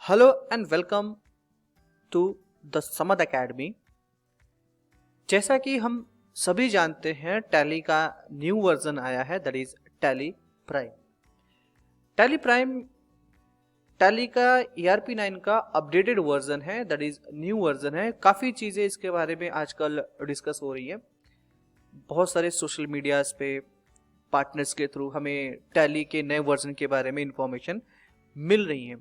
Hello and welcome to the Samad academy. जैसा कि हम सभी जानते हैं टैली का न्यू वर्जन आया है, that is tally prime. Tally prime tally का ERP9 का अपडेटेड वर्जन है, दैट इज न्यू वर्जन है। काफ़ी चीज़ें इसके बारे में आजकल डिस्कस हो रही है। बहुत सारे सोशल मीडियाज पे पार्टनर्स के थ्रू हमें टैली के नए वर्जन के बारे में इंफॉर्मेशन मिल रही है।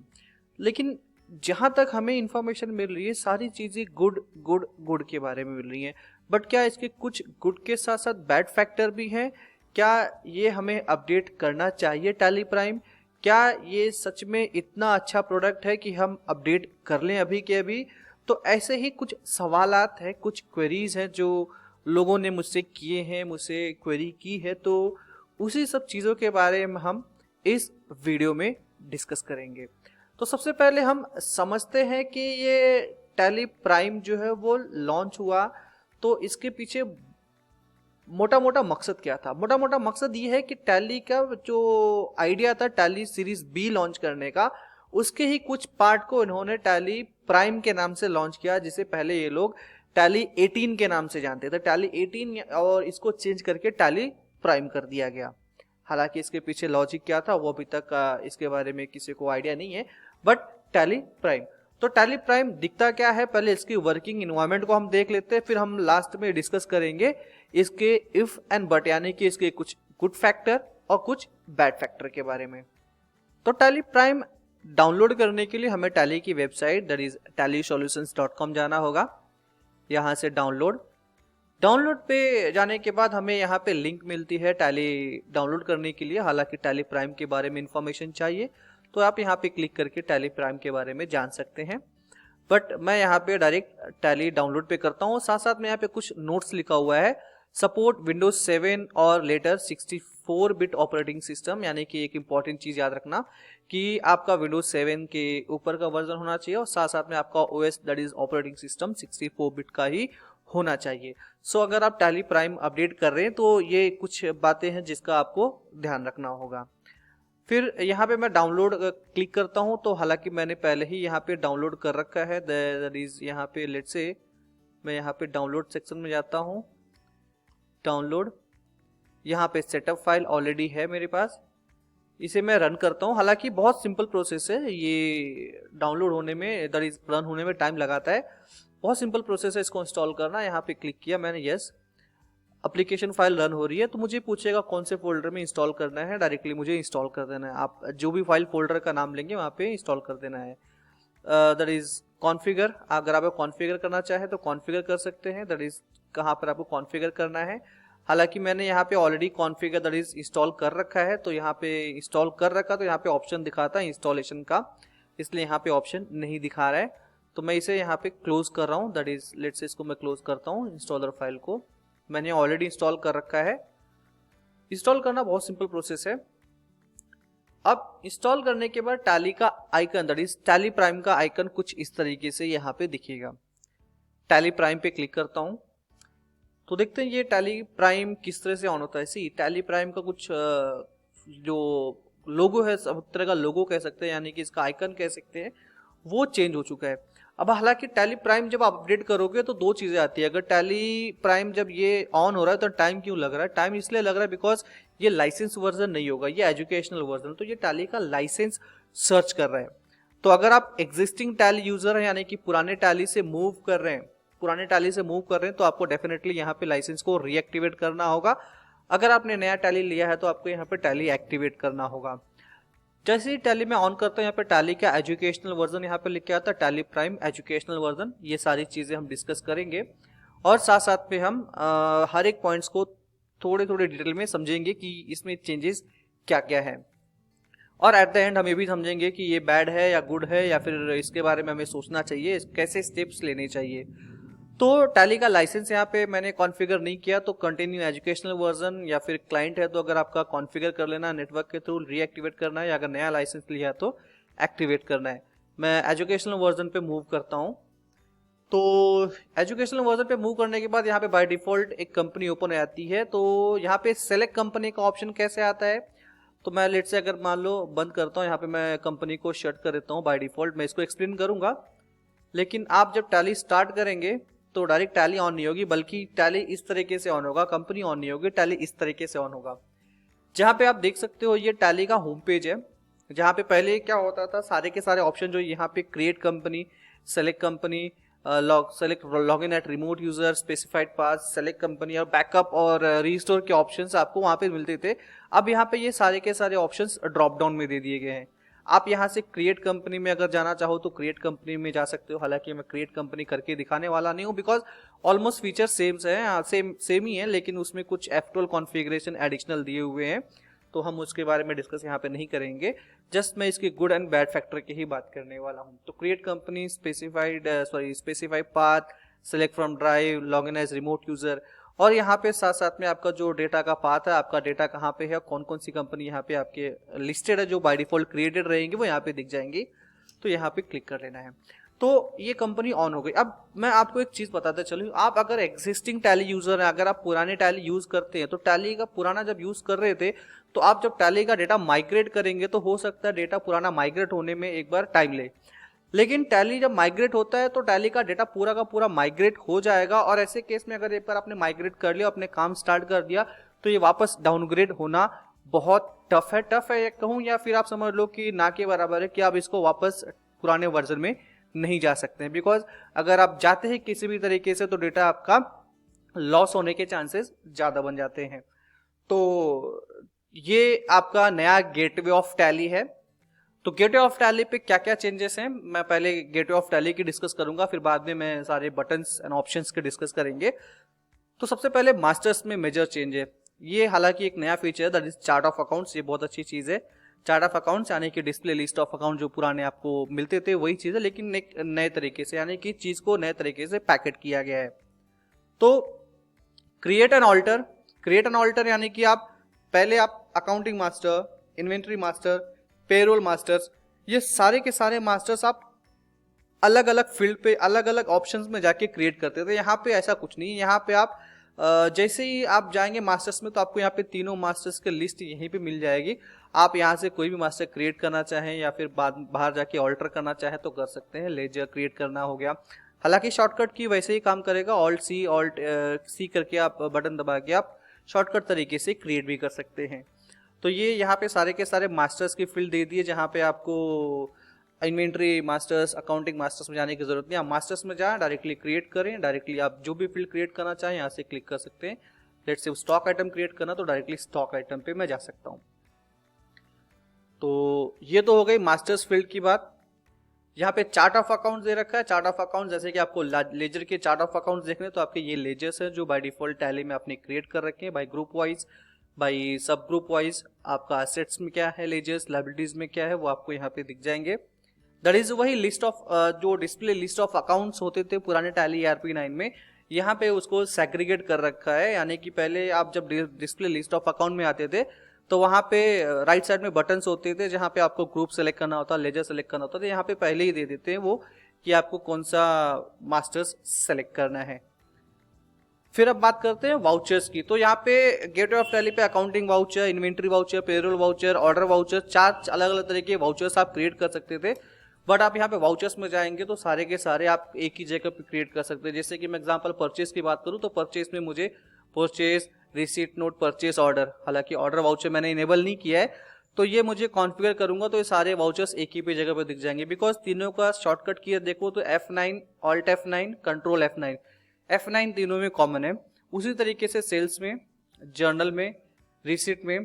लेकिन जहाँ तक हमें इंफॉर्मेशन मिल रही है सारी चीज़ें गुड गुड गुड के बारे में मिल रही हैं। बट क्या इसके कुछ गुड के साथ साथ बैड फैक्टर भी हैं? क्या ये हमें अपडेट करना चाहिए टैली प्राइम? क्या ये सच में इतना अच्छा प्रोडक्ट है कि हम अपडेट कर लें अभी के अभी? तो ऐसे ही कुछ सवालात हैं, कुछ क्वेरीज हैं जो लोगों ने मुझसे किए हैं, मुझसे क्वेरी की है। तो उसी सब चीज़ों के बारे में हम इस वीडियो में डिस्कस करेंगे। तो सबसे पहले हम समझते हैं कि ये टैली प्राइम जो है वो लॉन्च हुआ तो इसके पीछे मोटा मोटा मकसद क्या था। मोटा मोटा मकसद ये है कि टैली का जो आइडिया था टैली सीरीज बी लॉन्च करने का, उसके ही कुछ पार्ट को इन्होंने टैली प्राइम के नाम से लॉन्च किया, जिसे पहले ये लोग टैली 18 के नाम से जानते थे। टैली 18 और इसको चेंज करके टैली प्राइम कर दिया गया। हालांकि इसके पीछे लॉजिक क्या था वो अभी तक इसके बारे में किसी को आइडिया नहीं है। बट टैली प्राइम, तो टैली प्राइम दिखता क्या है, पहले इसकी वर्किंग इन्वायरमेंट को हम देख लेते हैं, फिर हम लास्ट में डिस्कस करेंगे इसके इफ एंड बट यानी कि इसके कुछ गुड फैक्टर और कुछ बैड फैक्टर के बारे में। तो टैली प्राइम डाउनलोड करने के लिए हमें टैली की वेबसाइट दैट इज tallysolutions.com जाना होगा। यहाँ से डाउनलोड पे जाने के बाद हमें यहाँ पे लिंक मिलती है टैली डाउनलोड करने के लिए। हालांकि टैली प्राइम के बारे में इंफॉर्मेशन चाहिए तो आप यहाँ पे क्लिक करके टैली प्राइम के बारे में जान सकते हैं। बट मैं यहाँ पे डायरेक्ट टैली डाउनलोड पे करता हूँ। साथ साथ में यहाँ पे कुछ नोट्स लिखा हुआ है, सपोर्ट विंडोज 7 और लेटर 64 बिट ऑपरेटिंग सिस्टम। यानी कि एक इंपॉर्टेंट चीज याद रखना कि आपका विंडोज 7 के ऊपर का वर्जन होना चाहिए और साथ साथ में आपका OS that is operating system 64 bit का ही होना चाहिए। सो अगर आप टैली प्राइम अपडेट कर रहे हैं तो ये कुछ बातें हैं जिसका आपको ध्यान रखना होगा। फिर यहाँ पे मैं डाउनलोड क्लिक करता हूँ तो हालांकि मैंने पहले ही यहाँ पे डाउनलोड कर रखा है, दैट इज यहाँ पे लेट्स से मैं यहाँ पे डाउनलोड सेक्शन में जाता हूँ। डाउनलोड, यहाँ पे सेटअप फाइल ऑलरेडी है मेरे पास, इसे मैं रन करता हूँ। हालांकि बहुत सिंपल प्रोसेस है, ये डाउनलोड होने में दैट इज रन होने में टाइम लगाता है। बहुत सिंपल प्रोसेस है इसको इंस्टॉल करना। यहाँ पे क्लिक किया मैंने, यस, एप्लीकेशन फाइल रन हो रही है। तो मुझे पूछेगा कौन से फोल्डर में इंस्टॉल करना है, डायरेक्टली मुझे इंस्टॉल कर देना है। आप जो भी फाइल फोल्डर का नाम लेंगे वहाँ पे इंस्टॉल कर देना है। दैट इज कॉन्फ़िगर, अगर आप कॉन्फ़िगर करना चाहें तो कॉन्फ़िगर कर सकते हैं। दैट इज कहाँ पर आपको कॉन्फ़िगर करना है। हालांकि मैंने यहाँ पे already configure that is install कर रखा है, तो यहाँ पे इंस्टॉल कर रखा तो यहाँ पे ऑप्शन दिखाता है इंस्टॉलेशन का, इसलिए यहाँ पे ऑप्शन नहीं दिखा रहा है। तो मैं इसे यहाँ पे क्लोज कर रहा हूँ, दैट इज लेट्स से इसको मैं क्लोज करता हूँ। इंस्टॉलर फाइल को मैंने ऑलरेडी इंस्टॉल कर रखा है। इंस्टॉल करना बहुत सिंपल प्रोसेस है। अब इंस्टॉल करने के बाद टैली का icon that is tally prime का आइकन कुछ इस तरीके से यहाँ पे दिखेगा। टैली प्राइम पे क्लिक करता हूँ तो देखते हैं ये टैली प्राइम किस तरह से ऑन होता है। सी टैली प्राइम का कुछ जो लोगो है, सब तरह का लोगो कह सकते हैं, यानी कि इसका आइकन कह सकते हैं, वो चेंज हो चुका है। अब हालांकि टैली प्राइम जब आप अपडेट करोगे तो दो चीज़ें आती है। अगर टैली प्राइम जब ये ऑन हो रहा है तो टाइम क्यों लग रहा है? टाइम इसलिए लग रहा है बिकॉज ये लाइसेंस वर्जन नहीं होगा, ये एजुकेशनल वर्जन, तो ये टैली का लाइसेंस सर्च कर रहा है। तो अगर आप एग्जिस्टिंग टैली यूजर हैं यानी कि पुराने टैली से मूव कर रहे हैं, तो आपको डेफिनेटली यहाँ पे लाइसेंस को रीएक्टिवेट करना होगा। अगर आपने नया टैली लिया है तो आपको यहाँ पे टैली एक्टिवेट करना होगा। जैसे ही टैली में ऑन करता हूँ यहाँ पे टैली का एजुकेशनल वर्जन यहाँ पे लिख के आता है, टैली प्राइम एजुकेशनल वर्जन। ये सारी चीज़ें हम डिस्कस करेंगे और साथ साथ में हम हर एक पॉइंट्स को थोड़े थोड़े डिटेल में समझेंगे कि इसमें चेंजेस क्या क्या है। और एट द एंड हम ये भी समझेंगे कि ये बैड है या गुड है, या फिर इसके बारे में हमें सोचना चाहिए, कैसे स्टेप्स लेने चाहिए। तो टैली का लाइसेंस यहाँ पे मैंने कॉन्फ़िगर नहीं किया, तो कंटिन्यू एजुकेशनल वर्जन, या फिर क्लाइंट है तो अगर आपका कॉन्फ़िगर कर लेना, नेटवर्क के थ्रू रीएक्टिवेट करना है, या अगर नया लाइसेंस लिया तो एक्टिवेट करना है। मैं एजुकेशनल वर्जन पे मूव करता हूँ। तो एजुकेशनल वर्जन पे मूव करने के बाद यहाँ पे बाय डिफॉल्ट एक कंपनी ओपन आती है। तो यहाँ पे सेलेक्ट कंपनी का ऑप्शन कैसे आता है? तो मैं लेट से अगर मान लो बंद करता हूँ, यहाँ पे मैं कंपनी को शट कर देता हूँ बाय डिफॉल्ट, मैं इसको एक्सप्लेन करूंगा। लेकिन आप जब टैली स्टार्ट करेंगे तो डायरेक्ट टैली ऑन नहीं होगी, बल्कि टैली इस तरीके से ऑन होगा, कंपनी ऑन नहीं होगी, टैली इस तरीके से ऑन होगा। जहाँ पे आप देख सकते हो ये टैली का होम पेज है, जहाँ पे पहले क्या होता था, सारे के सारे ऑप्शन जो यहाँ पे create company, select company, select login at remote user, specified pass, select company और बैकअप और रीस्टोर के ऑप्शंस आपको वहाँ पे मिलते थे। अब यहाँ पे ये सारे के सारे ऑप्शंस ड्रॉप डाउन में दे दिए गए हैं। आप यहाँ से क्रिएट कंपनी में अगर जाना चाहो तो क्रिएट कंपनी में जा सकते हो। हालांकि मैं क्रिएट कंपनी करके दिखाने वाला नहीं हूँ, बिकॉज ऑलमोस्ट फीचर सेम ही है, लेकिन उसमें कुछ F12 कॉन्फ़िगरेशन एडिशनल दिए हुए हैं, तो हम उसके बारे में डिस्कस यहाँ पे नहीं करेंगे। जस्ट मैं इसके गुड एंड बैड फैक्टर की ही बात करने वाला हूँ। तो create company, specified path, select from drive, login as remote user, और यहाँ पे साथ साथ में आपका जो डेटा का पाथ है, आपका डेटा कहाँ पे है, कौन कौन सी कंपनी यहाँ पे आपके लिस्टेड है, जो बाय डिफॉल्ट क्रिएटेड रहेंगे वो यहाँ पे दिख जाएंगी। तो यहाँ पे क्लिक कर लेना है। तो ये कंपनी ऑन हो गई। अब मैं आपको एक चीज बताता चलूँ, आप अगर एग्जिस्टिंग टैली यूजर है, अगर आप पुराने टैली यूज करते हैं, तो टैली का पुराना जब यूज कर रहे थे, तो आप जब टैली का डेटा माइग्रेट करेंगे तो हो सकता है डेटा पुराना माइग्रेट होने में एक बार टाइम ले। लेकिन टैली जब माइग्रेट होता है तो टैली का डेटा पूरा का पूरा माइग्रेट हो जाएगा, और ऐसे केस में अगर एक बार आपने माइग्रेट कर लिया, अपने काम स्टार्ट कर दिया, तो ये वापस डाउनग्रेड होना बहुत टफ है कहूँ, या फिर आप समझ लो कि ना के बराबर है कि आप इसको वापस पुराने वर्जन में नहीं जा सकते हैं। बिकॉज अगर आप जाते हैं किसी भी तरीके से तो डेटा आपका लॉस होने के चांसेस ज्यादा बन जाते हैं। तो ये आपका नया गेटवे ऑफ टैली है। तो गेटवे ऑफ टैली पे क्या क्या चेंजेस हैं, मैं पहले गेटवे ऑफ टैली की डिस्कस करूंगा, फिर बाद में मैं सारे बटन्स एंड ऑप्शंस के डिस्कस करेंगे। तो सबसे पहले मास्टर्स में मेजर चेंज है। ये हालांकि एक नया फीचर है, that is chart of accounts. ये बहुत अच्छी चीज है। चार्ट ऑफ अकाउंट्स यानी कि डिस्प्ले लिस्ट ऑफ अकाउंट जो पुराने आपको मिलते थे वही चीज है, लेकिन एक नए तरीके से, यानी कि चीज को नए तरीके से पैकेट किया गया है। तो क्रिएट एंड ऑल्टर यानी कि आप पहले आप accounting master, inventory master, payroll masters, ये सारे के सारे मास्टर्स आप अलग अलग फील्ड पे अलग अलग ऑप्शंस में जाके क्रिएट करते थे। यहाँ पे ऐसा कुछ नहीं है। यहाँ पे आप जैसे ही आप जाएंगे मास्टर्स में, तो आपको यहाँ पे तीनों मास्टर्स की लिस्ट यहीं पे मिल जाएगी। आप यहाँ से कोई भी मास्टर क्रिएट करना चाहें या फिर बाहर जाके ऑल्टर करना चाहें तो कर सकते हैं। लेजर क्रिएट करना हो गया, हालांकि शॉर्टकट की वैसे ही काम करेगा, ऑल्ट सी करके आप बटन दबा के आप शॉर्टकट तरीके से क्रिएट भी कर सकते हैं। तो ये यहाँ पे सारे के सारे मास्टर्स की फील्ड दे दी है, जहाँ पे आपको इन्वेंट्री मास्टर्स, अकाउंटिंग मास्टर्स में जाने की जरूरत नहीं। आप मास्टर्स में जाएं, डायरेक्टली क्रिएट करें, डायरेक्टली आप जो भी फील्ड क्रिएट करना चाहें यहाँ से क्लिक कर सकते हैं। Let's say stock item create करना, तो डायरेक्टली स्टॉक आइटम पे मैं जा सकता हूँ। तो ये तो हो गई मास्टर्स फील्ड की बात। यहाँ पे चार्ट ऑफ अकाउंट्स दे रखा है। चार्ट ऑफ अकाउंट्स, जैसे कि आपको लेजर के चार्ट ऑफ अकाउंट्स देखने, तो आपके ये लेजर्स है जो बाय डिफॉल्ट टैली में आपने क्रिएट कर रखे हैं, बाय ग्रुप वाइज, बाय सब ग्रुप वाइज। आपका एसेट्स में क्या है लेजर्स, लायबिलिटीज में क्या है, वो आपको यहाँ पे दिख जाएंगे। दैट इज वही लिस्ट ऑफ जो डिस्प्ले लिस्ट ऑफ अकाउंट्स होते थे पुराने टैली ERP9 में, यहाँ पे उसको सेग्रीगेट कर रखा है। यानी कि पहले आप जब डिस्प्ले लिस्ट ऑफ अकाउंट में आते थे तो वहाँ पे राइट साइड में बटन्स होते थे, जहाँ पे आपको ग्रुप सेलेक्ट करना होता, लेजर सेलेक्ट करना होता था। यहाँ पे पहले ही दे देते हैं वो कि आपको कौन सा मास्टर्स सेलेक्ट करना है। फिर अब बात करते हैं वाउचर्स की। तो यहाँ पे गेटवे ऑफ टैली पे accounting voucher, inventory voucher, payroll voucher, order voucher, 4 अलग अलग तरह के वाउचर्स आप क्रिएट कर सकते थे। बट आप यहाँ पे वाउचर्स में जाएंगे तो सारे के सारे आप एक ही जगह पे क्रिएट कर सकते हैं। जैसे कि मैं एग्जांपल परचेज की बात करूँ, तो परचेज में मुझे purchase, receipt note, purchase order, हालांकि ऑर्डर वाउचर मैंने इनेबल नहीं किया है, तो ये मुझे कॉन्फ़िगर करूंगा तो ये सारे वाउचर्स एक ही पे जगह पे दिख जाएंगे। बिकॉज तीनों का शॉर्टकट की देखो तो F9, alt F9, control F9, F9 तीनों में कॉमन है। उसी तरीके से सेल्स में, जर्नल में, रिसीट में,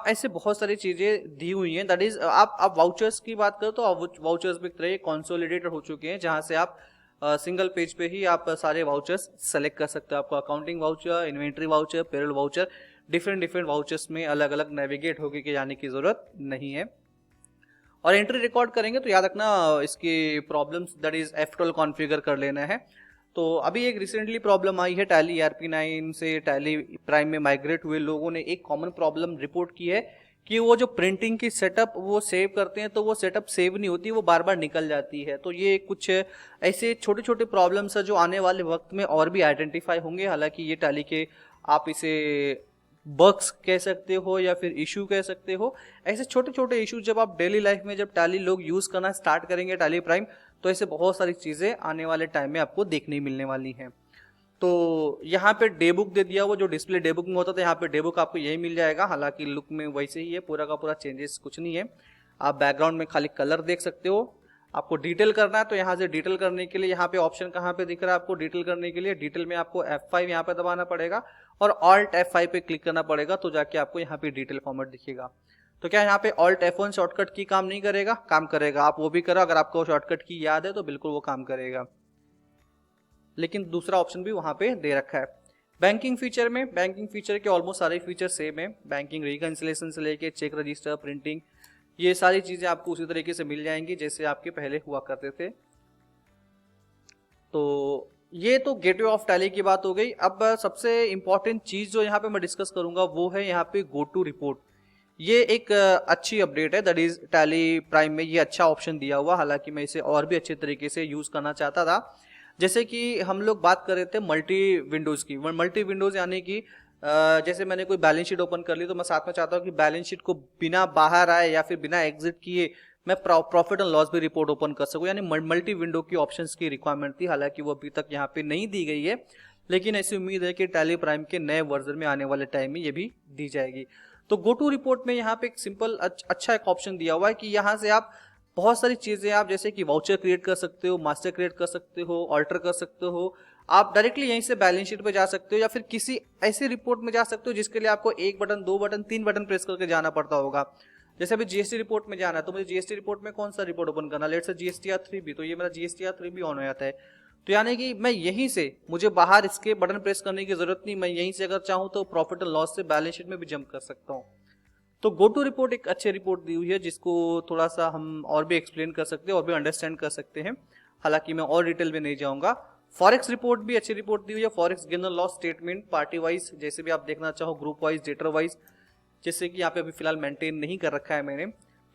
ऐसे बहुत सारी चीजें दी हुई हैं। दैट इज आप वाउचर्स की बात करो तो वाउचर्स भी एक तरह कंसोलिडेटेड हो चुके हैं, जहां से आप सिंगल पेज पे ही आप सारे वाउचर्स सेलेक्ट कर सकते हो। आपको accounting voucher, inventory voucher, payroll voucher, different vouchers में अलग अलग नेविगेट होके के जाने की जरूरत नहीं है। और एंट्री रिकॉर्ड करेंगे तो याद रखना इसकी problems, that is F12 configure कर लेना है। तो अभी एक रिसेंटली प्रॉब्लम आई है टैली ERP9 से टैली प्राइम में माइग्रेट हुए लोगों ने एक कॉमन प्रॉब्लम रिपोर्ट की है कि वो जो प्रिंटिंग की सेटअप वो सेव करते हैं तो वो सेटअप सेव नहीं होती, वो बार बार निकल जाती है। तो ये कुछ ऐसे छोटे छोटे प्रॉब्लम्स है जो आने वाले वक्त में और भी आइडेंटिफाई होंगे। हालांकि ये टैली के आप इसे बग्स कह सकते हो या फिर इशू कह सकते हो। ऐसे छोटे छोटे इशू जब आप डेली लाइफ में जब टैली लोग यूज करना स्टार्ट करेंगे टैली प्राइम, तो ऐसे बहुत सारी चीजें आने वाले टाइम में आपको देखने मिलने वाली हैं। तो यहाँ पे डे बुक दे दिया, वो जो डिस्प्ले डे बुक में होता था, यहाँ पे डे बुक आपको यही मिल जाएगा। हालांकि लुक में वैसे ही है, पूरा का पूरा चेंजेस कुछ नहीं है। आप बैकग्राउंड में खाली कलर देख सकते हो। आपको डिटेल करना है तो यहाँ से डिटेल करने के लिए यहाँ पे ऑप्शन कहाँ पे दिख रहा है आपको डिटेल करने के लिए, डिटेल में आपको F5 यहाँ पे दबाना पड़ेगा और Alt F5 पे क्लिक करना पड़ेगा, तो जाके आपको यहाँ पे डिटेल फॉर्मेट दिखेगा। तो क्या यहाँ पे Alt F1 शॉर्टकट की काम नहीं करेगा? काम करेगा, आप वो भी करो। अगर आपको शॉर्टकट की याद है तो बिल्कुल वो काम करेगा, लेकिन दूसरा ऑप्शन भी वहां पे दे रखा है। बैंकिंग फीचर में, बैंकिंग फीचर के ऑलमोस्ट सारे फीचर सेम है। बैंकिंग रिकंसिलेशन से लेके चेक रजिस्टर, प्रिंटिंग, ये सारी चीजें आपको उसी तरीके से मिल जाएंगी जैसे आपके पहले हुआ करते थे। तो ये तो गेटवे ऑफ टैली की बात हो गई। अब सबसे इंपॉर्टेंट चीज जो यहाँ पे मैं डिस्कस करूंगा वो है यहाँ पे गो टू रिपोर्ट। ये एक अच्छी अपडेट है, दैट इज टैली प्राइम में ये अच्छा ऑप्शन दिया हुआ। हालांकि मैं इसे और भी अच्छे तरीके से यूज करना चाहता था। जैसे कि हम लोग बात कर रहे थे मल्टी विंडोज की। मल्टी विंडोज यानी कि जैसे मैंने कोई बैलेंस शीट ओपन कर ली तो मैं साथ में चाहता हूँ कि बैलेंस शीट को बिना बाहर आए या फिर बिना एग्जिट किए मैं प्रॉफिट एंड लॉस भी रिपोर्ट ओपन कर सकूं, यानी मल्टी विंडो की ऑप्शंस की रिक्वायरमेंट थी। हालांकि वो अभी तक यहाँ पे नहीं दी गई है, लेकिन ऐसी उम्मीद है कि टैली प्राइम के नए वर्जन में आने वाले टाइम में ये भी दी जाएगी। तो गो टू रिपोर्ट में यहाँ पे एक सिंपल अच्छा एक ऑप्शन दिया हुआ है कि यहाँ से आप बहुत सारी चीजें आप जैसे कि वाउचर क्रिएट कर सकते हो, मास्टर क्रिएट कर सकते हो, ऑल्टर कर सकते हो। आप डायरेक्टली यहीं से बैलेंस शीट पे जा सकते हो या फिर किसी ऐसी रिपोर्ट में जा सकते हो जिसके लिए आपको एक बटन, दो बटन, तीन बटन प्रेस करके जाना पड़ता होगा। जैसे अभी जीएसटी रिपोर्ट में जाना है तो मुझे जीएसटी रिपोर्ट में कौन सा रिपोर्ट ओपन करना, लेट से जीएसटीआर 3B, तो ये मेरा जीएसटीआर 3B ऑन हो जाता है। तो यानी कि मैं यहीं से, मुझे बाहर इसके बटन प्रेस करने की जरूरत नहीं, मैं यहीं से अगर चाहूँ तो प्रॉफिट एंड लॉस से बैलेंस शीट में भी जंप कर सकता हूँ। तो गो टू रिपोर्ट एक अच्छी रिपोर्ट दी हुई है जिसको थोड़ा सा हम और भी एक्सप्लेन कर सकते हैं और भी अंडरस्टैंड कर सकते हैं। हालांकि मैं और डिटेल में नहीं जाऊंगा। फॉरेक्स रिपोर्ट भी अच्छी रिपोर्ट दी हुई है। Forex gain and loss statement party wise, जैसे भी आप देखना चाहो, ग्रुप वाइज, डेटर वाइज, जैसे कि यहाँ पे अभी फिलहाल मेंटेन नहीं कर रखा है मैंने,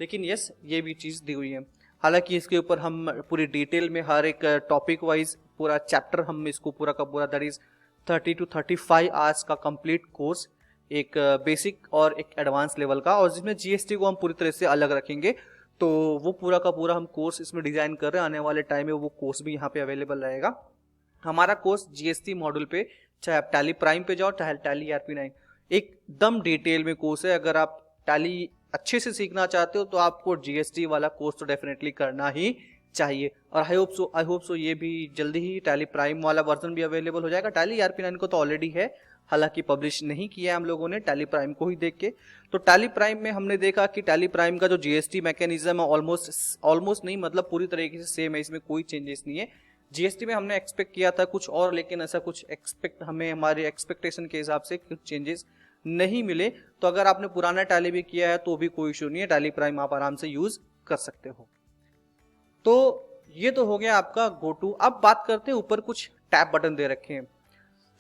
लेकिन यस ये भी चीज दी हुई है। हालांकि इसके ऊपर हम पूरी डिटेल में हर एक टॉपिक वाइज पूरा चैप्टर हम इसको पूरा का पूरा, दैट इज 30 to 35 आवर्स का कंप्लीट कोर्स, एक बेसिक और एक एडवांस लेवल का, और जिसमें जीएसटी को हम पूरी तरह से अलग रखेंगे। तो वो पूरा का पूरा हम कोर्स इसमें डिजाइन कर रहे हैं। आने वाले टाइम में वो कोर्स भी यहाँ पे अवेलेबल रहेगा। हमारा कोर्स जीएसटी मॉड्यूल पे, चाहे आप टैली प्राइम पे जाओ चाहे टैली ERP9, एकदम डिटेल में कोर्स है। अगर आप टैली अच्छे से सीखना चाहते हो तो आपको जीएसटी वाला कोर्स तो डेफिनेटली करना ही चाहिए। और आई होप सो ये भी जल्दी ही टैली प्राइम वाला वर्जन भी अवेलेबल हो जाएगा। टैली ERP9 को तो ऑलरेडी है, हालांकि पब्लिश नहीं किया है हम लोगों ने, टैली प्राइम को ही देख के। तो टैली प्राइम में हमने देखा कि टैली प्राइम का जो जीएसटी मैकेनिज्म है ऑलमोस्ट नहीं, मतलब पूरी तरीके से सेम है, इसमें कोई चेंजेस नहीं है। जीएसटी में हमने एक्सपेक्ट किया था कुछ और, लेकिन ऐसा कुछ हमें हमारे एक्सपेक्टेशन के हिसाब से कुछ चेंजेस नहीं मिले। तो अगर आपने पुराना टैली भी किया है तो भी कोई इशू नहीं है, टैली प्राइम आप आराम से यूज कर सकते हो। तो ये तो हो गया आपका गो टू। अब बात करते हैं, ऊपर कुछ टैब बटन दे रखे हैं,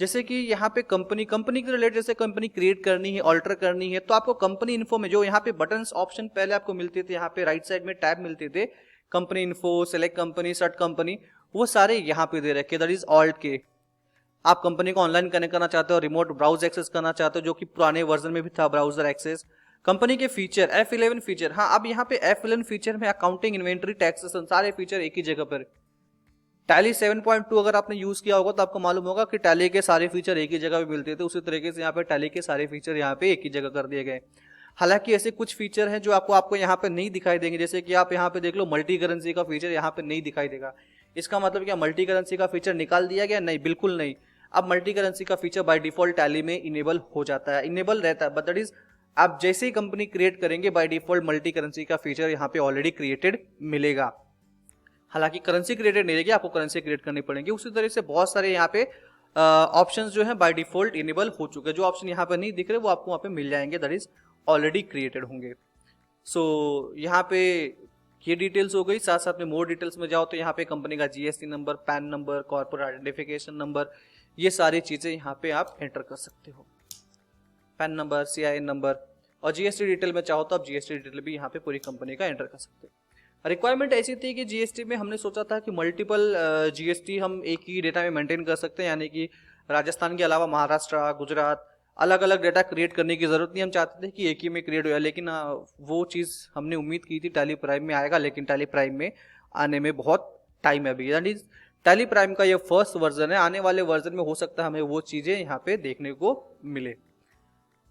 जैसे कि यहाँ पे कंपनी के रिलेटेड, जैसे कंपनी क्रिएट करनी है, ऑल्टर करनी है, तो आपको कंपनी इन्फो में जो यहाँ पे बटन्स ऑप्शन पहले आपको मिलते थे, यहाँ पे राइट साइड में टैब मिलते थे, company info, select company, shut company, वो सारे यहाँ पे दे रखे, दैट इज ऑल्ट के। आप कंपनी को ऑनलाइन कनेक्ट करना चाहते हो, रिमोट ब्राउज एक्सेस करना चाहते हो, जो कि पुराने वर्जन में भी था ब्राउजर एक्सेस, कंपनी के फीचर, F11 फीचर। हाँ, अब यहाँ पे F11 फीचर में अकाउंटिंग, इन्वेंट्री, टैक्सेशन, सारे फीचर एक ही जगह पर। टैली 7.2 अगर आपने यूज किया होगा तो आपको मालूम होगा कि टैली के सारे फीचर एक ही जगह पे मिलते थे, उसी तरीके से यहाँ पे टैली के सारे फीचर यहाँ पे एक ही जगह कर दिए गए। हालांकि ऐसे कुछ फीचर हैं जो आपको यहाँ पे नहीं दिखाई देंगे, जैसे कि आप यहाँ पे देख लो, मल्टी करेंसी का फीचर यहाँ पे नहीं दिखाई देगा। इसका मतलब क्या मल्टी करेंसी का फीचर निकाल दिया गया? नहीं, बिल्कुल नहीं। अब मल्टी करेंसी का फीचर बाय डिफॉल्ट टैली में इनेबल हो जाता है, इनेबल रहता है, बट दैट इज आप जैसे ही कंपनी क्रिएट करेंगे बाय डिफॉल्ट मल्टी करेंसी का फीचर यहाँ पे ऑलरेडी क्रिएटेड मिलेगा। हालांकि करेंसी क्रिएटेड नहीं रहेगी, आपको करेंसी क्रिएट करनी पड़ेगी। उसी तरह से बहुत सारे यहाँ पे ऑप्शंस जो है बाय डिफॉल्ट इनेबल हो चुके हैं। जो ऑप्शन यहाँ पे नहीं दिख रहे वो आपको वहाँ पे मिल जाएंगे, दैट इज ऑलरेडी क्रिएटेड होंगे। सो यहाँ पे ये डिटेल्स हो गई। साथ साथ में मोर डिटेल्स में जाओ तो यहाँ पे कंपनी का GST number, pan number, corporate identification number, ये सारी चीजें यहाँ पे आप एंटर कर सकते हो, पैन नंबर, CIN नंबर, और जीएसटी डिटेल में चाहो तो आप जीएसटी डिटेल भी यहाँ पे पूरी कंपनी का एंटर कर सकते हो। रिक्वायरमेंट ऐसी थी कि जीएसटी में हमने सोचा था कि मल्टीपल जीएसटी हम एक ही डेटा में मेंटेन कर सकते हैं, यानी कि राजस्थान के अलावा महाराष्ट्र, गुजरात, अलग अलग डेटा क्रिएट करने की ज़रूरत नहीं, हम चाहते थे कि एक ही में क्रिएट हो जाए, लेकिन वो चीज़ हमने उम्मीद की थी टैली प्राइम में आएगा, लेकिन टैली प्राइम में आने में बहुत टाइम है अभी। दैट इज टैली प्राइम का ये फर्स्ट वर्जन है, आने वाले वर्जन में हो सकता है हमें वो चीज़ें यहाँ पे देखने को मिले।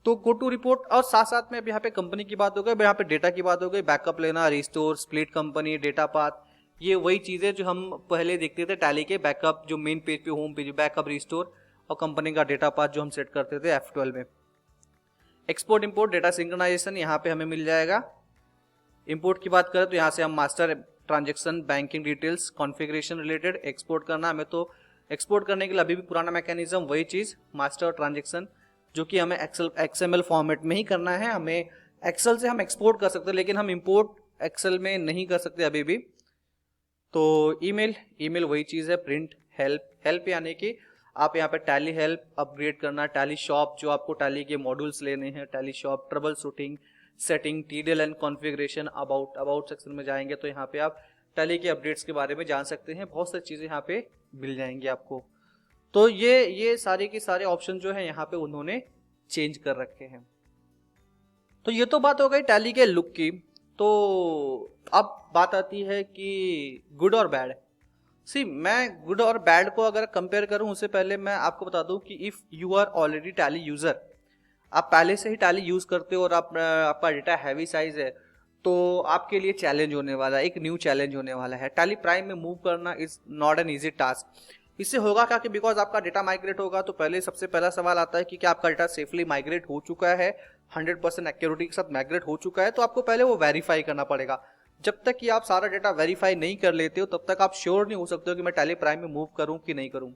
तो गो टू रिपोर्ट, और साथ साथ में अब यहाँ पे कंपनी की बात हो गई, यहाँ पे डेटा की बात हो गई, बैकअप लेना, restore, split company, data path, ये वही चीज़ें जो हम पहले देखते थे टैली के बैकअप, जो मेन पेज पे होम पेज बैकअप, रिस्टोर और कंपनी का डेटा पाथ जो हम सेट करते थे F12 में। एक्सपोर्ट इंपोर्ट डेटा सिंक्रोनाइजेशन यहाँ पे हमें मिल जाएगा। इंपोर्ट की बात करें तो यहाँ से हम master transaction, banking details, configuration related export करना, हमें तो एक्सपोर्ट करने के लिए अभी भी पुराना मैकेनिज्म वही चीज़ मास्टर ट्रांजेक्शन, जो कि हमें XML फॉर्मेट में ही करना है। हमें एक्सेल से हम एक्सपोर्ट कर सकते हैं, लेकिन हम इंपोर्ट एक्सेल में नहीं कर सकते अभी भी। तो ईमेल वही चीज़ है, प्रिंट, हेल्प यानी कि आप यहाँ पे टैली हेल्प अपग्रेड करना, टैली शॉप जो आपको टैली के मॉड्यूल्स लेने हैं, tally shop, trouble shooting, setting, TDL and configuration, about section में जाएंगे तो यहाँ पे आप टैली के अपडेट्स के बारे में जान सकते हैं, बहुत सारी चीज़ें यहाँ पे मिल जाएंगी आपको। तो ये सारे के सारे ऑप्शन जो है यहाँ पे उन्होंने चेंज कर रखे हैं। तो ये तो बात हो गई टैली के लुक की। तो अब बात आती है कि गुड और बैड। मैं गुड और बैड को अगर कंपेयर करूं उससे पहले मैं आपको बता दूं कि if you are already Tally user, आप पहले से ही टैली यूज़ करते हो और आपका डेटा हैवी साइज है, तो आपके लिए चैलेंज होने वाला है, एक न्यू चैलेंज होने वाला है। टैली प्राइम में मूव करना is not an easy task. इससे होगा क्या कि बिकॉज आपका डेटा माइग्रेट होगा तो सबसे पहला सवाल आता है कि क्या आपका डेटा सेफली माइग्रेट हो चुका है, 100% एक्यूरेटी के साथ माइग्रेट हो चुका है, तो आपको पहले वो वेरीफाई करना पड़ेगा। जब तक कि आप सारा डेटा वेरीफाई नहीं कर लेते हो तब तक आप श्योर नहीं हो सकते हो कि मैं टैली प्राइम में मूव करूं कि नहीं करूं।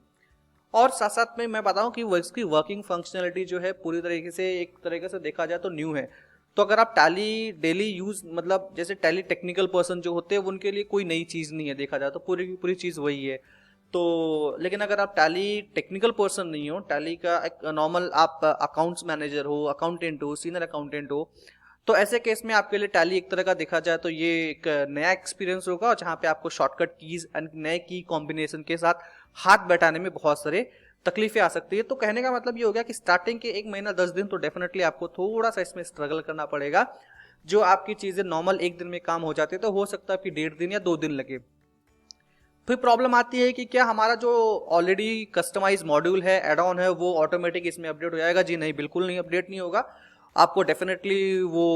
और साथ साथ में मैं बताऊं कि इसकी वर्किंग फंक्शनलिटी जो है पूरी तरीके से, एक तरीके से देखा जाए तो न्यू है। तो अगर आप टैली डेली यूज, मतलब जैसे टैली टेक्निकल पर्सन जो होते हैं उनके लिए कोई नई चीज़ नहीं है, देखा जाए तो पूरी की पूरी चीज़ वही है। तो लेकिन अगर आप टैली टेक्निकल पर्सन नहीं हो, टैली का एक नॉर्मल आप अकाउंट्स मैनेजर हो, अकाउंटेंट हो, सीनियर अकाउंटेंट हो, तो ऐसे केस में आपके लिए टैली एक तरह का देखा जाए तो ये एक नया एक्सपीरियंस होगा, जहाँ पे आपको शॉर्टकट कीज एंड नए की कॉम्बिनेशन के साथ हाथ बैठाने में बहुत सारे तकलीफें आ सकती है। तो कहने का मतलब ये हो गया कि स्टार्टिंग के 1 महीना 10 दिन तो डेफिनेटली आपको थोड़ा सा इसमें स्ट्रगल करना पड़ेगा। जो आपकी चीज़ें नॉर्मल 1 दिन में काम हो जाती है तो हो सकता है कि 1.5 दिन या 2 दिन लगे। फिर प्रॉब्लम आती है कि क्या हमारा जो ऑलरेडी कस्टमाइज मॉड्यूल है, एड ऑन है, वो ऑटोमेटिक इसमें अपडेट हो जाएगा? जी नहीं, बिल्कुल नहीं, अपडेट नहीं होगा। आपको डेफिनेटली वो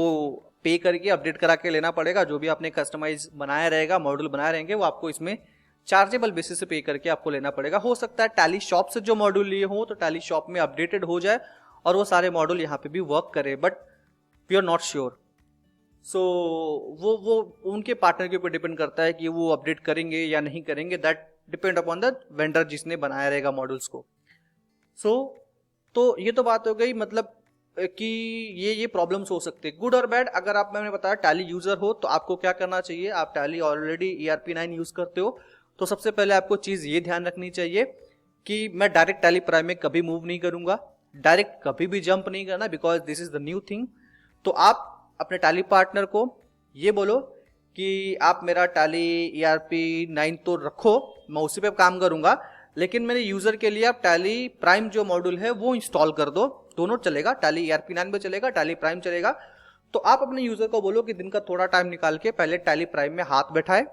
पे करके अपडेट करा के लेना पड़ेगा। जो भी आपने कस्टमाइज बनाया रहेगा, मॉड्यूल बनाए रहेंगे, वो आपको इसमें चार्जेबल बेसिस से पे करके आपको लेना पड़ेगा। हो सकता है टैली शॉप से जो मॉड्यूल लिए हो तो टैली शॉप में अपडेटेड हो जाए और वो सारे मॉड्यूल यहाँ पे भी वर्क करे, but we are not sure. So वो उनके पार्टनर के ऊपर डिपेंड करता है कि वो अपडेट करेंगे या नहीं करेंगे। That depend upon the vendor जिसने बनाया रहेगा मॉड्यूल्स को। तो ये तो बात हो गई, मतलब कि ये प्रॉब्लम्स हो सकते हैं, गुड और बैड। अगर आप, मैंने बताया टैली यूजर हो तो आपको क्या करना चाहिए। आप टैली ऑलरेडी ERP9 यूज करते हो तो सबसे पहले आपको चीज ये ध्यान रखनी चाहिए कि मैं डायरेक्ट टैली प्राइम में कभी मूव नहीं करूंगा, डायरेक्ट कभी भी जंप नहीं करना, because this is the new thing. तो आप अपने टैली पार्टनर को ये बोलो कि आप मेरा टैली ERP9 तो रखो, मैं उसी पे काम करूंगा, लेकिन मेरे यूजर के लिए आप टैली प्राइम जो मॉड्यूल है वो इंस्टॉल कर दो। दोनों चलेगा, टैली ERP9 भी चलेगा, टैली प्राइम चलेगा। तो आप अपने यूजर को बोलो कि दिन का थोड़ा टाइम निकाल के पहले टैली प्राइम में हाथ बैठाए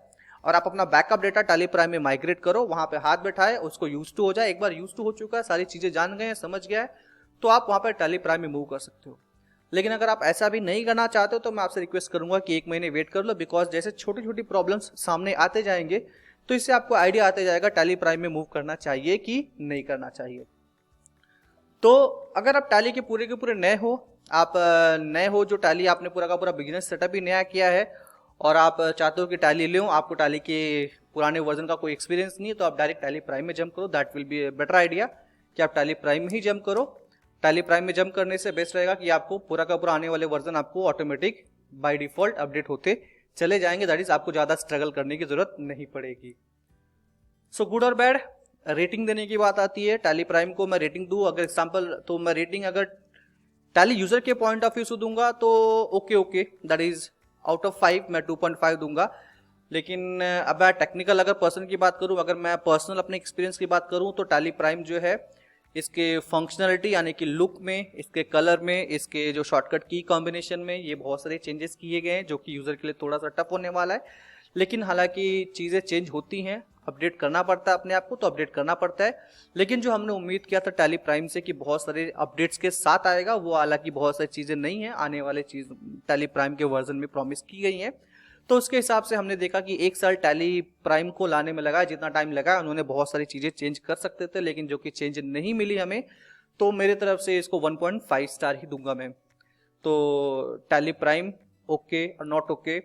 और आप अपना बैकअप डेटा टैली प्राइम में माइग्रेट करो, वहां पे हाथ बैठाए, उसको यूज टू हो जाए। एक बार यूज टू हो चुका है, सारी चीजें जान गए हैं, समझ गया है, तो आप वहां पर टैली प्राइम में मूव कर सकते हो। लेकिन अगर आप ऐसा भी नहीं करना चाहते हो तो मैं आपसे रिक्वेस्ट करूंगा कि 1 महीने वेट कर लो, बिकॉज जैसे छोटी छोटी प्रॉब्लम्स सामने आते जाएंगे तो इससे आपको आइडिया आते जाएगा टैली प्राइम में मूव करना चाहिए कि नहीं करना चाहिए। तो अगर आप टैली के पूरे नए हो, आप नए हो, जो टैली आपने पूरा का पूरा बिजनेस सेटअप ही नया किया है और आप चाहते हो कि टैली ले, आपको टैली के पुराने वर्जन का कोई एक्सपीरियंस नहीं है, तो आप डायरेक्ट टैली प्राइम में जंप करो। That will be a better idea कि आप टैली प्राइम में ही जंप करो। टैली प्राइम में जंप करने से बेस्ट रहेगा कि आपको पूरा का पूरा आने वाले वर्जन आपको ऑटोमेटिक बाय डिफॉल्ट अपडेट होते चले जाएंगे। दैट इज आपको ज़्यादा स्ट्रगल करने की जरूरत नहीं पड़ेगी। सो गुड और बैड, रेटिंग देने की बात आती है। टैली प्राइम को मैं रेटिंग दूं, अगर एग्जांपल, तो मैं रेटिंग अगर टैली यूजर के पॉइंट ऑफ व्यू से दूंगा तो okay, that is out of 5 मैं 2.5 दूंगा। लेकिन अब मैं टेक्निकल अगर पर्सन की बात करूं, अगर मैं पर्सनल अपने एक्सपीरियंस की बात करूं, तो टैली प्राइम जो है इसके फंक्शनलिटी यानी कि लुक में, इसके कलर में, इसके जो शॉर्टकट की कॉम्बिनेशन में ये बहुत सारे चेंजेस किए गए हैं जो कि यूज़र के लिए थोड़ा सा टफ होने वाला है। लेकिन हालांकि चीज़ें चेंज होती हैं, अपडेट करना पड़ता है अपने आप को, तो अपडेट करना पड़ता है। लेकिन जो हमने उम्मीद किया था टैली प्राइम से कि बहुत सारे अपडेट्स के साथ आएगा, वो हालांकि बहुत सारी चीज़ें नहीं हैं, आने वाले चीज़ टैली प्राइम के वर्जन में प्रॉमिस की गई हैं। तो उसके हिसाब से हमने देखा कि 1 साल टैली प्राइम को लाने में लगा, जितना टाइम लगा उन्होंने बहुत सारी चीज़ें चेंज कर सकते थे, लेकिन जो कि चेंज नहीं मिली हमें, तो मेरे तरफ से इसको 1.5 स्टार ही दूंगा मैं। तो टैली प्राइम ओके और नॉट ओके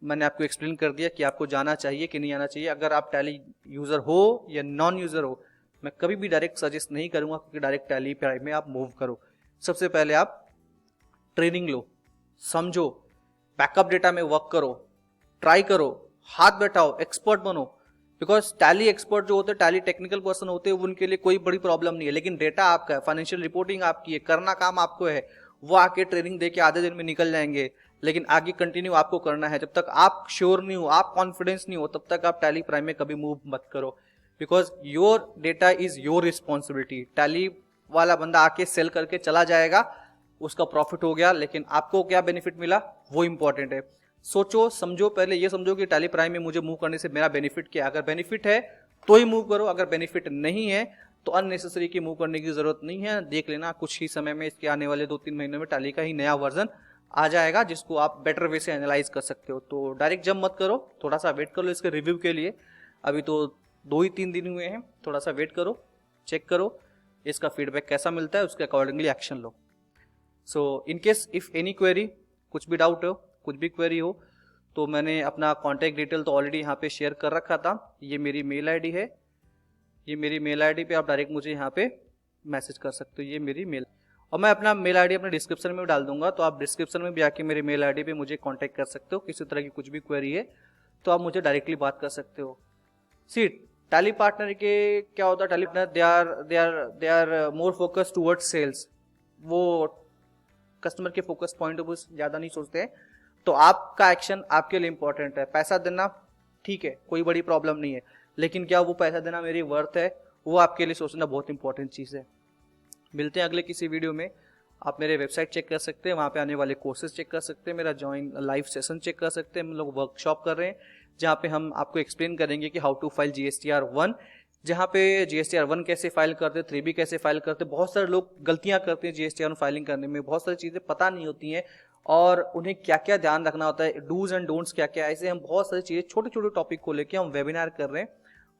मैंने आपको एक्सप्लेन कर दिया कि आपको जाना चाहिए कि नहीं आना चाहिए। अगर आप टैली यूज़र हो या नॉन यूज़र हो, मैं कभी भी डायरेक्ट सजेस्ट नहीं करूँगा कि डायरेक्ट टैली प्राइम में आप मूव करो। सबसे पहले आप ट्रेनिंग लो, समझो, बैकअप डेटा में वर्क करो, ट्राई करो, हाथ बैठाओ, एक्सपर्ट बनो। बिकॉज टैली एक्सपर्ट जो होते हैं, टैली टेक्निकल पर्सन होते हैं, उनके लिए कोई बड़ी प्रॉब्लम नहीं है, लेकिन डेटा आपका है, फाइनेंशियल रिपोर्टिंग आपकी है, करना काम आपको है। वो आके ट्रेनिंग दे के आधे दिन में निकल जाएंगे, लेकिन आगे कंटिन्यू आपको करना है। जब तक आप श्योर नहीं हो, आप कॉन्फिडेंस नहीं हो, तब तक आप टैली प्राइम में कभी मूव मत करो। Because your data is your responsibility. Tally वाला बंदा आके सेल करके चला जाएगा, उसका प्रॉफिट हो गया, लेकिन आपको क्या बेनिफिट मिला वो इंपॉर्टेंट है। सोचो समझो, पहले ये समझो कि टैली प्राइम में मुझे मूव करने से मेरा बेनिफिट क्या है। अगर बेनिफिट है तो ही मूव करो, अगर बेनिफिट नहीं है तो अननेसेसरी की मूव करने की जरूरत नहीं है। देख लेना कुछ ही समय में, इसके आने वाले 2-3 महीनों में टैली का ही नया वर्जन आ जाएगा, जिसको आप बेटर वे से एनालाइज कर सकते हो। तो डायरेक्ट जंप मत करो, थोड़ा सा वेट कर लो इसके रिव्यू के लिए। अभी तो 2 ही 3 दिन हुए हैं, थोड़ा सा वेट करो, चेक करो इसका फीडबैक कैसा मिलता है, उसके accordingly action low. So in case if any query, कुछ भी डाउट हो, कुछ भी क्वेरी हो, तो मैंने अपना कॉन्टैक्ट डिटेल तो ऑलरेडी यहाँ पे शेयर कर रखा था। ये मेरी मेल आईडी है, ये मेरी मेल आईडी पे आप डायरेक्ट मुझे यहाँ पे मैसेज कर सकते हो, ये मेरी मेल। और मैं अपना मेल आईडी अपने डिस्क्रिप्शन में भी डाल दूंगा, तो आप डिस्क्रिप्शन में भी आके मेरे मेल आईडी पे मुझे कांटेक्ट कर सकते हो। किसी तरह की कुछ भी क्वेरी है तो आप मुझे डायरेक्टली बात कर सकते हो। सी टैली पार्टनर के क्या होता है, Tally partner they are more focus towards sales. वो कस्टमर के फोकस पॉइंट ऑफ व्यू ज़्यादा नहीं सोचते हैं। तो आपका एक्शन आपके लिए इंपॉर्टेंट है। पैसा देना ठीक है, कोई बड़ी प्रॉब्लम नहीं है, लेकिन क्या वो पैसा देना मेरी वर्थ है, वो आपके लिए सोचना बहुत इंपॉर्टेंट चीज़ है। मिलते हैं अगले किसी वीडियो में। आप मेरे वेबसाइट चेक कर सकते हैं, वहाँ पे आने वाले कोर्सेज चेक कर सकते हैं, मेरा जॉइन लाइव सेशन चेक कर सकते हैं। हम लोग वर्कशॉप कर रहे हैं जहाँ पे हम आपको एक्सप्लेन करेंगे कि हाउ टू फाइल GSTR 1, जहाँ पे GSTR 1 कैसे फाइल करते, 3B कैसे फाइल करते। बहुत सारे लोग गलतियाँ करते हैं GSTR 1 फाइलिंग करने में, बहुत सारी चीज़ें पता नहीं होती हैं और उन्हें क्या क्या ध्यान रखना होता है, डूज एंड डोंट्स क्या क्या। ऐसे हम बहुत सारी चीज़ें छोटे छोटे टॉपिक को लेकर हम वेबिनार कर रहे हैं,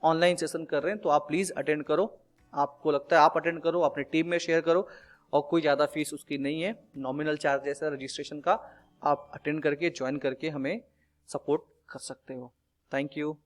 ऑनलाइन सेशन कर रहे हैं। तो आप प्लीज़ अटेंड करो, आपको लगता है आप अटेंड करो, अपने टीम में शेयर करो, और कोई ज़्यादा फीस उसकी नहीं है, नॉमिनल चार्जेस है रजिस्ट्रेशन का। आप अटेंड करके ज्वाइन करके हमें सपोर्ट कर सकते हो। Thank you.